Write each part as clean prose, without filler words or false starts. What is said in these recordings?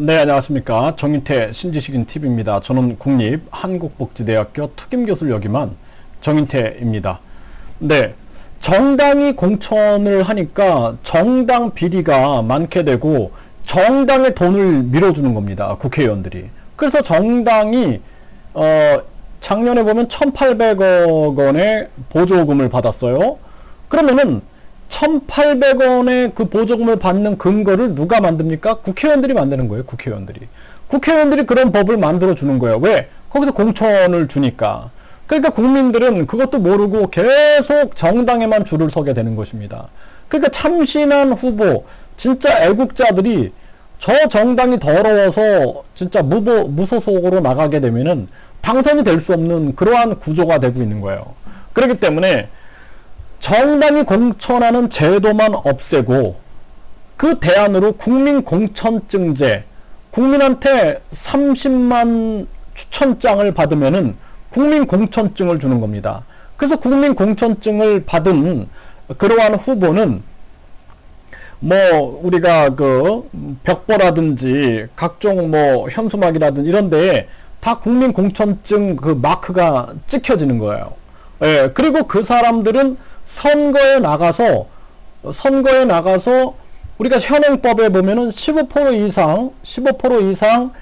네, 안녕하십니까. 정인태 신지식인 TV입니다. 저는 국립한국복지대학교 특임교수를 역임한 정인태입니다. 네, 정당이 공천을 하니까 정당 비리가 많게 되고 정당의 돈을 밀어주는 겁니다. 국회의원들이. 그래서 정당이 작년에 보면 1,800억 원의 보조금을 받았어요. 그러면은 1,800원의 그 보조금을 받는 근거를 누가 만듭니까? 국회의원들이 만드는 거예요. 국회의원들이 그런 법을 만들어 주는 거예요. 왜? 거기서 공천을 주니까. 그러니까 국민들은 그것도 모르고 계속 정당에만 줄을 서게 되는 것입니다. 그러니까 참신한 후보, 진짜 애국자들이 저 정당이 더러워서 진짜 무소속으로 나가게 되면은 당선이 될 수 없는 그러한 구조가 되고 있는 거예요. 그렇기 때문에 정당이 공천하는 제도만 없애고 그 대안으로 국민공천증제, 국민한테 30만 추천장을 받으면은 국민공천증을 주는 겁니다. 그래서 국민공천증을 받은 그러한 후보는 뭐 우리가 그 벽보라든지 각종 뭐 현수막이라든지 이런 데에 다 국민공천증 그 마크가 찍혀지는 거예요. 예, 그리고 그 사람들은 선거에 나가서 우리가 현행법에 보면은 15% 이상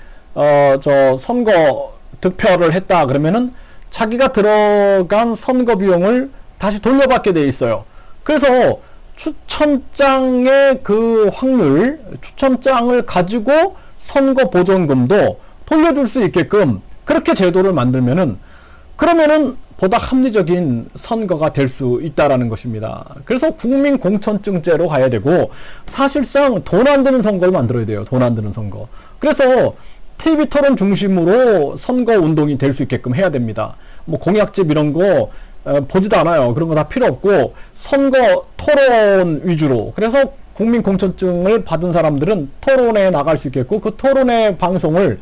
저 선거 득표를 했다 그러면은 자기가 들어간 선거 비용을 다시 돌려받게 돼 있어요. 그래서 추천장의 그 확률, 추천장을 가지고 선거 보전금도 돌려줄 수 있게끔 그렇게 제도를 만들면은 그러면은 보다 합리적인 선거가 될 수 있다라는 것입니다. 그래서 국민공천증제로 가야 되고 사실상 돈 안 드는 선거를 만들어야 돼요. 돈 안 드는 선거. 그래서 TV 토론 중심으로 선거 운동이 될 수 있게끔 해야 됩니다. 뭐 공약집 이런 거 보지도 않아요. 그런 거 다 필요 없고 선거 토론 위주로. 그래서 국민공천증을 받은 사람들은 토론에 나갈 수 있겠고 그 토론회 방송을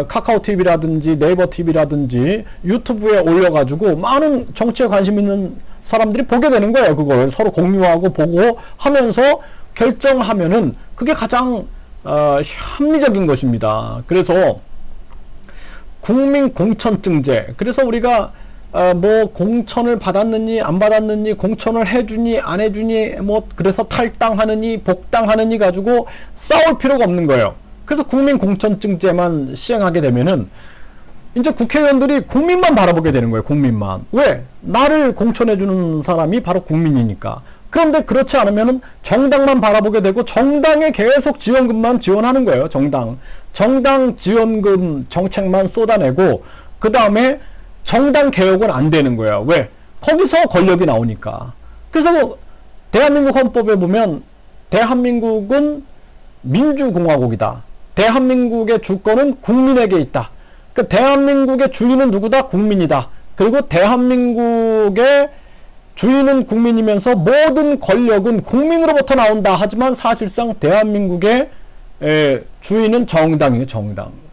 카카오 TV라든지 네이버 TV라든지 유튜브에 올려가지고 많은 정치에 관심 있는 사람들이 보게 되는 거예요. 그걸 서로 공유하고 보고 하면서 결정하면은 그게 가장 합리적인 것입니다. 그래서 국민공천증제. 그래서 우리가 뭐 공천을 받았느니 안 받았느니 공천을 해주니 안 해주니 뭐 그래서 탈당하느니 복당하느니 가지고 싸울 필요가 없는 거예요. 그래서 국민공천증제만 시행하게 되면은 이제 국회의원들이 국민만 바라보게 되는 거예요. 국민만. 왜? 나를 공천해주는 사람이 바로 국민이니까. 그런데 그렇지 않으면은 정당만 바라보게 되고 정당에 계속 지원금만 지원하는 거예요. 정당 지원금 정책만 쏟아내고 그 다음에 정당 개혁은 안 되는 거예요. 왜? 거기서 권력이 나오니까. 그래서 대한민국 헌법에 보면 대한민국은 민주공화국이다. 대한민국의 주권은 국민에게 있다. 그 대한민국의 주인은 누구다? 국민이다. 그리고 대한민국의 주인은 국민이면서 모든 권력은 국민으로부터 나온다. 하지만 사실상 대한민국의 주인은 정당이에요.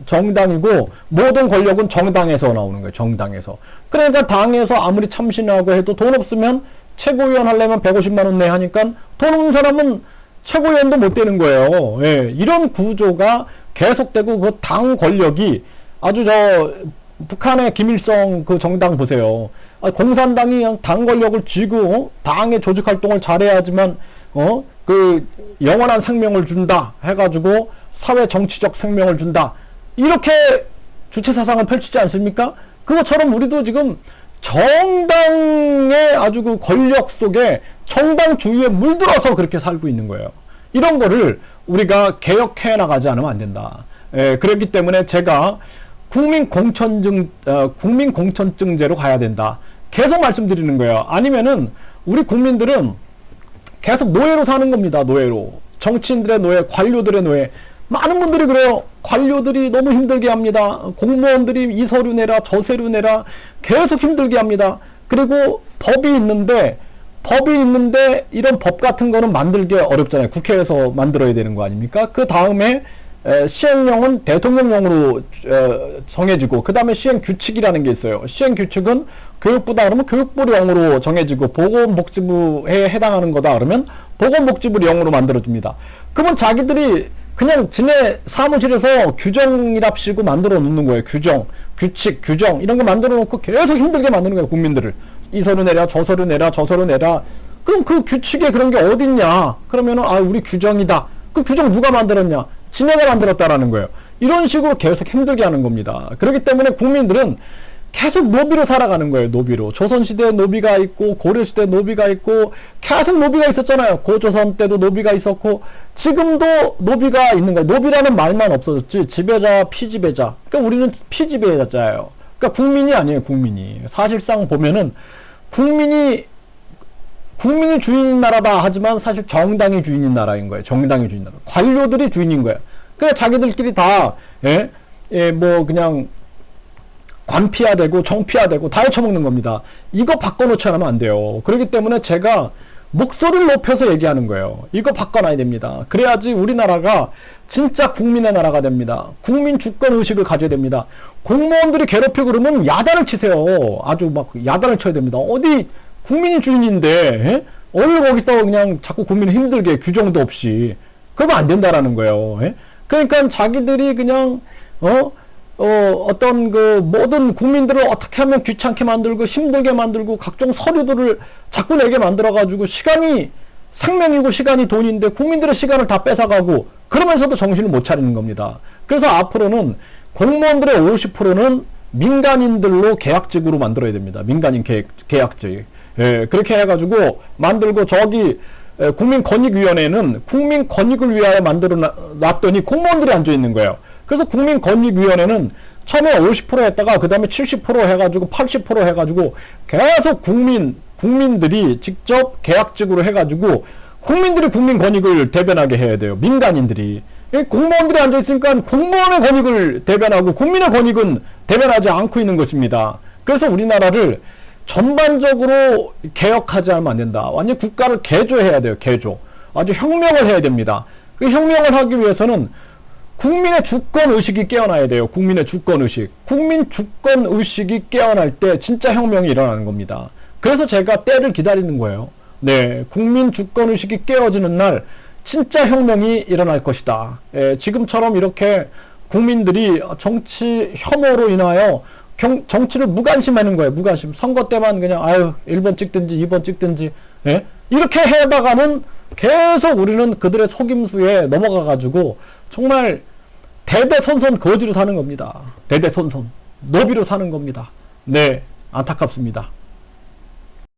정당이고 모든 권력은 정당에서 나오는 거예요. 정당에서. 그러니까 당에서 아무리 참신하고 해도 돈 없으면 최고위원 하려면 150만 원 내 하니까 돈 없는 사람은 최고위원도 못 되는 거예요. 예, 이런 구조가 계속되고 그 당 권력이 아주 북한의 김일성 그 정당 보세요. 공산당이 그냥 당 권력을 쥐고 당의 조직 활동을 잘해야지만 그 영원한 생명을 준다 해가지고 사회 정치적 생명을 준다 이렇게 주체 사상을 펼치지 않습니까? 그것처럼 우리도 지금 정당의 아주 그 권력 속에 정당 주위에 물들어서 그렇게 살고 있는 거예요. 이런 거를 우리가 개혁해 나가지 않으면 안 된다. 그렇기 때문에 제가 국민공천증제로 가야 된다. 계속 말씀드리는 거예요. 아니면은 우리 국민들은 계속 노예로 사는 겁니다. 노예로. 정치인들의 노예, 관료들의 노예. 많은 분들이 그래요. 관료들이 너무 힘들게 합니다. 공무원들이 이 서류 내라 저 서류 내라 계속 힘들게 합니다. 그리고 법이 있는데 이런 법 같은 거는 만들기 어렵잖아요. 국회에서 만들어야 되는 거 아닙니까? 그 다음에 시행령은 대통령령으로 정해지고 그 다음에 시행규칙이라는 게 있어요. 시행규칙은 교육부다 그러면 교육부령으로 정해지고 보건복지부에 해당하는 거다 그러면 보건복지부령으로 만들어집니다. 그러면 자기들이 그냥 지네 사무실에서 규정이랍시고 만들어 놓는 거예요. 규정, 규칙, 규정 이런 거 만들어 놓고 계속 힘들게 만드는 거예요. 국민들을. 이 서류 내라, 저 서류 내라, 저 서류 내라. 그럼 그 규칙에 그런 게 어딨냐? 그러면은 아 우리 규정이다. 그 규정 누가 만들었냐? 지네가 만들었다라는 거예요. 이런 식으로 계속 힘들게 하는 겁니다. 그렇기 때문에 국민들은 계속 노비로 살아가는 거예요. 노비로. 조선시대에 노비가 있고 고려시대에 노비가 있고 계속 노비가 있었잖아요. 고조선 때도 노비가 있었고 지금도 노비가 있는 거예요. 노비라는 말만 없어졌지 지배자, 피지배자. 그러니까 우리는 피지배자예요. 그러니까 국민이 아니에요. 국민이. 사실상 보면은 국민이 주인인 나라다 하지만 사실 정당이 주인인 나라인 거예요. 정당이 주인인 나라. 관료들이 주인인 거예요. 그러니까 자기들끼리 다 뭐 그냥 관피화되고 정피화되고 다 헤쳐먹는 겁니다. 이거 바꿔놓지 않으면 안 돼요. 그렇기 때문에 제가 목소리를 높여서 얘기하는 거예요. 이거 바꿔놔야 됩니다. 그래야지 우리나라가 진짜 국민의 나라가 됩니다. 국민 주권 의식을 가져야 됩니다. 공무원들이 괴롭히고 그러면 야단을 치세요. 아주 막 야단을 쳐야 됩니다. 어디 국민이 주인인데 어디 거기서 그냥 자꾸 국민을 힘들게 규정도 없이 그러면 안 된다라는 거예요. 그러니까 자기들이 그냥 어떤 그 모든 국민들을 어떻게 하면 귀찮게 만들고 힘들게 만들고 각종 서류들을 자꾸 내게 만들어가지고 시간이 생명이고 시간이 돈인데 국민들의 시간을 다 뺏어가고 그러면서도 정신을 못 차리는 겁니다. 그래서 앞으로는 공무원들의 50%는 민간인들로 계약직으로 만들어야 됩니다. 민간인 계약직. 그렇게 해가지고 만들고 저기 국민권익위원회는 국민권익을 위하여 만들어 놨더니 공무원들이 앉아있는 거예요. 그래서 국민권익위원회는 처음에 50% 했다가 그 다음에 70% 해가지고 80% 해가지고 계속 국민들이 직접 계약직으로 해가지고 국민들이 국민권익을 대변하게 해야 돼요. 민간인들이. 공무원들이 앉아있으니까 공무원의 권익을 대변하고 국민의 권익은 대변하지 않고 있는 것입니다. 그래서 우리나라를 전반적으로 개혁하지 않으면 안 된다. 완전히 국가를 개조해야 돼요. 개조. 아주 혁명을 해야 됩니다. 그 혁명을 하기 위해서는 국민의 주권의식이 깨어나야 돼요. 국민의 주권의식. 국민 주권의식이 깨어날 때 진짜 혁명이 일어나는 겁니다. 그래서 제가 때를 기다리는 거예요. 네, 국민 주권의식이 깨어지는 날 진짜 혁명이 일어날 것이다. 지금처럼 이렇게 국민들이 정치 혐오로 인하여 정치를 무관심하는 거예요. 무관심. 선거 때만 그냥 아유 1번 찍든지 2번 찍든지 이렇게 해다가는 계속 우리는 그들의 속임수에 넘어가 가지고 정말 대대손손 거지로 사는 겁니다. 대대손손 노비로 사는 겁니다. 네, 안타깝습니다.